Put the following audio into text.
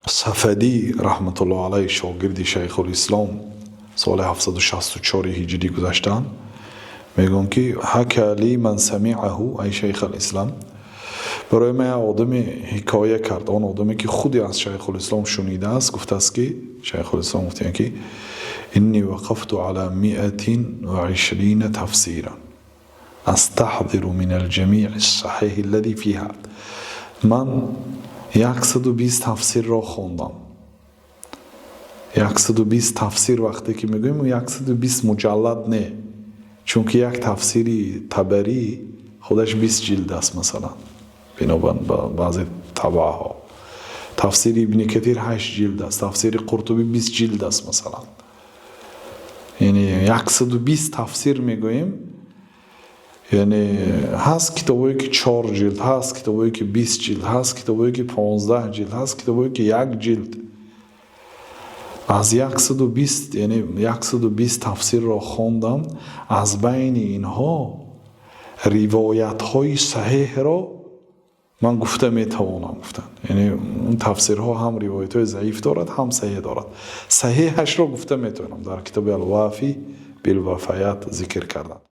صفدی رحمت الله علیه شاگردی شیخ الاسلام سال 764 هجری گذشتن میگن که حکی لی من سمعه ای شیخ الاسلام، برای من آدم حکایه کرد، آن آدمی که خودی از شیخ الاسلام شنیده است، گفته است که شیخ الاسلام گفته که انی وقفت علی 120 تفسیرا استحضر من الجمیع الصحیح الذي فيها. من 120 تفسیر را خوندم. 120 تفسیر وقتی که میگویم 120 مجلد نه، چون که یک تفسیری طبری خودش 20 جلد است مثلا بنابراین بعضی طبعه ها. تفسیر ابن کثیر 8 جلد است، تفسیر قرطبی 20 جلد است مثلا. یعنی 120 تفسیر میگویم، یعنی هست کتابایی که 4 جلد هست، کتابایی که 20 جلد هست، کتابایی که 15 جلد هست، کتابایی که 1 جلد. از 120 یعنی 120 تفسیر را خوندم، از بین اینها روایت های صحیح را من گفته میتوانم گفتن. یعنی اون تفسیرها هم روایت های ضعیف دارد هم صحیح دارد، صحیحش را گفته میتونم. در کتاب الوافی بالوفایات ذکر کردم.